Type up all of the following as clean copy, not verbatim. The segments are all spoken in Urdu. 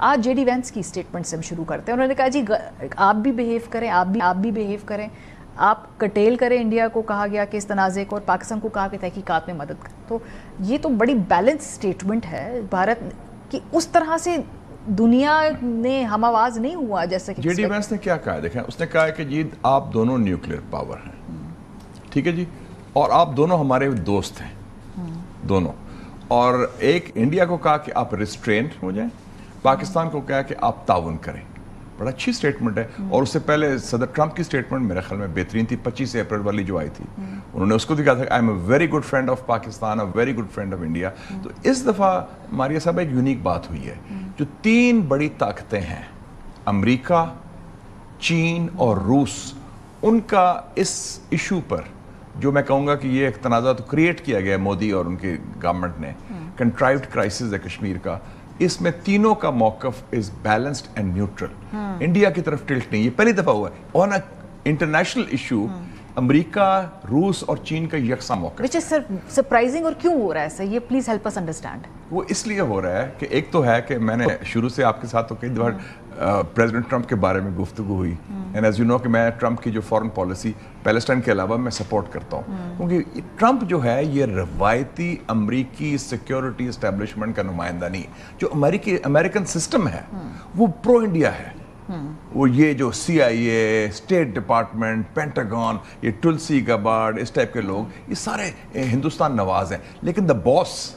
آج جے ڈی وینس کی اسٹیٹمنٹ سے ہم شروع کرتے ہیں. انہوں نے کہا جی آپ بھی بیہیو کریں, آپ بھی بیہیو کریں, آپ کٹیل کریں انڈیا کو, کہا گیا کہ اس تنازع کو, اور پاکستان کو کہا کہ تحقیقات میں مدد کریں. تو یہ تو بڑی بیلنس اسٹیٹمنٹ ہے بھارت کی. اس طرح سے دنیا نے ہم آواز نہیں ہوا جیسے کہ جے ڈی وینس نے کیا کہا ہے. دیکھیں اس نے کہا ہے کہ جی آپ دونوں نیوکلیر پاور ہیں, ٹھیک ہے جی, اور آپ دونوں ہمارے دوست ہیں دونوں, اور ایک انڈیا کو کہا کہ آپ ریسٹرینٹ ہو جائیں, پاکستان کو کہا کہ آپ تعاون کریں. بڑا اچھی سٹیٹمنٹ ہے. اور اس سے پہلے صدر ٹرمپ کی سٹیٹمنٹ میرے خیال میں بہترین تھی, 25 اپریل والی جو آئی تھی. انہوں نے اس کو دکھا تھا I am a very good friend of Pakistan, a very good friend of India. تو اس دفعہ ماریا صاحب ایک یونیک بات ہوئی ہے. جو 3 بڑی طاقتیں ہیں, امریکہ, چین اور روس, ان کا اس ایشو پر جو میں کہوں گا کہ یہ ایک تنازع تو کریٹ کیا گیا ہے مودی اور ان کی گورنمنٹ نے, کنٹرائیوڈ کرائسس ہے کشمیر کا, اس میں تینوں کا موقف is balanced and neutral. India کی طرف ٹلٹ نہیں, یہ پہلی دفعہ ہوا ہے آن اے انٹرنیشنل ایشو. امریکہ, روس اور چین کا یکساں موقف, which is surprising. اور کیوں ہو رہا ہے ایسا, یہ پلیز ہیلپ اس انڈرسٹینڈ. وہ اس لیے ہو رہا ہے کہ ایک تو ہے کہ میں نے شروع سے آپ کے ساتھ تو کئی دفعہ پریزیڈنٹ ٹرمپ کے بارے میں گفتگو ہوئی, اینڈ ایز یو نو کہ میں ٹرمپ کی جو فارن پالیسی پیلسٹائن کے علاوہ میں سپورٹ کرتا ہوں, کیونکہ ٹرمپ جو ہے یہ روایتی امریکی سیکیورٹی اسٹیبلشمنٹ کا نمائندہ نہیں. جو امریکن سسٹم ہے وہ پرو انڈیا ہے. وہ یہ جو سی آئی اے, اسٹیٹ ڈپارٹمنٹ, پینٹاگون, یہ ٹلسی گبارڈ, اس ٹائپ کے لوگ, یہ سارے ہندوستان نواز ہیں. لیکن دا باس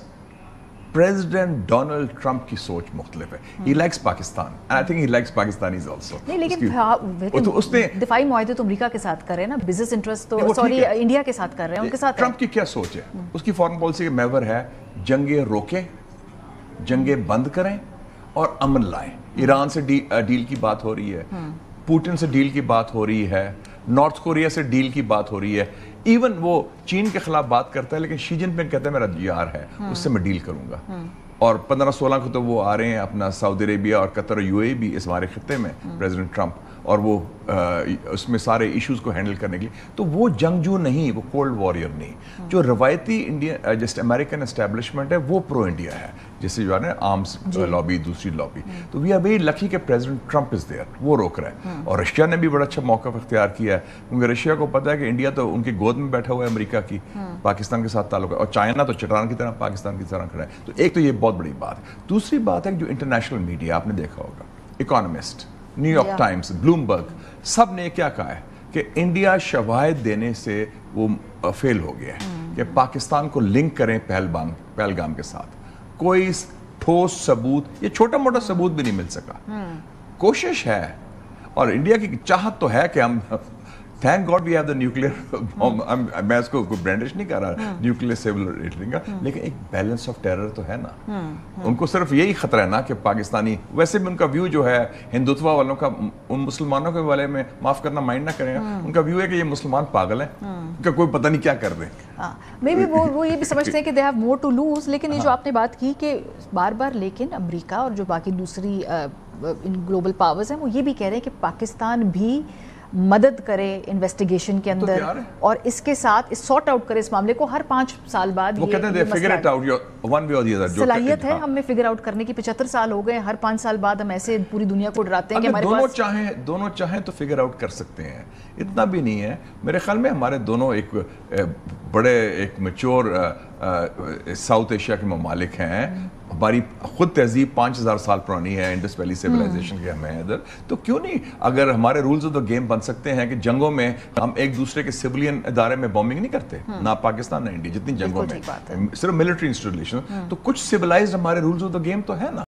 پریزیڈنٹ ڈونلڈ ٹرمپ کی سوچ مختلف ہے. He likes Pakistan, and I think he likes Pakistanis also. نہیں لیکن دفاعی معاہدے تو امریکہ کے ساتھ کر رہے ہیں نا, بزنس انٹرسٹ تو سوری انڈیا کے ساتھ کر رہے ہیں, ان کے ساتھ. ٹرمپ کی کیا سوچ ہے, اس کی فارن پالیسی کا محور ہے جنگیں روکیں, جنگیں بند کریں اور امن لائیں. ایران سے ڈیل کی بات ہو رہی ہے, پوٹن سے ڈیل کی بات ہو رہی ہے, نارتھ کوریا سے ڈیل کی بات ہو رہی ہے. ایون وہ چین کے خلاف بات کرتا ہے, لیکن شی جن پنگ کہتا ہے میرا یار ہے, اس سے میں ڈیل کروں گا. اور 15-16 کو تو وہ آ رہے ہیں اپنا سعودی عربیہ اور قطر اور یو اے بھی اس ہمارے خطے میں, پریزیڈنٹ ٹرمپ, اور وہ اس میں سارے ایشوز کو ہینڈل کرنے کے لیے. تو وہ جنگجو نہیں, وہ کولڈ وارئر نہیں. جو روایتی انڈیا جیسے امریکن اسٹیبلشمنٹ ہے وہ پرو انڈیا ہے, جیسے جو ہے نا آرمس لابی, دوسری لابی. تو وی آر ویری لکی کہ پریزیڈنٹ ٹرمپ از دیئر, وہ روک رہا ہے. اور رشیا نے بھی بڑا اچھا موقف اختیار کیا ہے, کیونکہ رشیا کو پتہ ہے کہ انڈیا تو ان کی گود میں بیٹھا ہوا ہے امریکہ کی, پاکستان کے ساتھ تعلق ہے, اور چائنا تو چٹان کی طرح پاکستان کی طرح کھڑا ہے. تو ایک تو یہ بہت بڑی بات ہے. دوسری بات ہے جو انٹرنیشنل میڈیا آپ نے دیکھا ہوگا, Economist, New York Times, Bloomberg, سب نے کیا کہا ہے کہ انڈیا شواہد دینے سے وہ فیل ہو گیا ہے کہ پاکستان کو لنک کریں پہلگام کے ساتھ. کوئی ٹھوس ثبوت, یہ چھوٹا موٹا ثبوت بھی نہیں مل سکا. کوشش ہے اور انڈیا کی چاہت تو ہے کہ ہم, thank God we have the nuclear, میں اس کو برانڈش نہیں کر رہا نیوکلیئر سیول ریٹنگ کا, لیکن ایک بیلنس آف ٹیرر تو ہے نا. ان کو صرف یہی خطرہ ہے نا کہ پاکستانی, ویسے بھی ان کا ویو جو ہے ہندوتوا والوں کا, ان مسلمانوں کے والے میں معاف کرنا مائنڈ نہ کریں, ان کا ویو ہے کہ یہ مسلمان پاگل ہیں, ان کا کوئی پتہ نہیں کیا کر دیں. مے بی وہ یہ بھی سمجھتے ہیں کہ they have more to lose. لیکن یہ جو آپ نے بات کی کہ بار بار, لیکن امریکہ اور جو باقی دوسری گلوبل پاورز ہیں وہ یہ بھی کہہ رہے ہیں کہ پاکستان بھی مدد کرے انویسٹیگیشن کے اندر, اور اس کے ساتھ سارٹ آؤٹ کرے اس معاملے کو ہر 5 سال بعد. وہ کہتے ہیں figure it out one way اور دی ادر. صلاحیت ہے ہم میں فگر آؤٹ کرنے کی, 75 سال ہو گئے, ہر 5 سال بعد ہم ایسے پوری دنیا کو ڈراتے ہیں کہ ہمارے پاس. دونوں چاہیں تو فگر آؤٹ کر سکتے ہیں, اتنا بھی نہیں ہے میرے خیال میں. ہمارے دونوں ایک بڑے ایک میچور ساؤتھ ایشیا کے ممالک ہیں, ہماری خود تہذیب 5000 سال پرانی ہے, انڈس ویلی سیولائزیشن کے ہمیں ادھر. تو کیوں نہیں, اگر ہمارے رولز آف دا گیم بن سکتے ہیں کہ جنگوں میں ہم ایک دوسرے کے سویلین ادارے میں بومبنگ نہیں کرتے, نہ پاکستان نہ انڈیا, جتنی جنگوں میں صرف ملٹری انسٹالیشن, تو کچھ سیولائزڈ ہمارے رولز آف دا گیم تو ہے نا.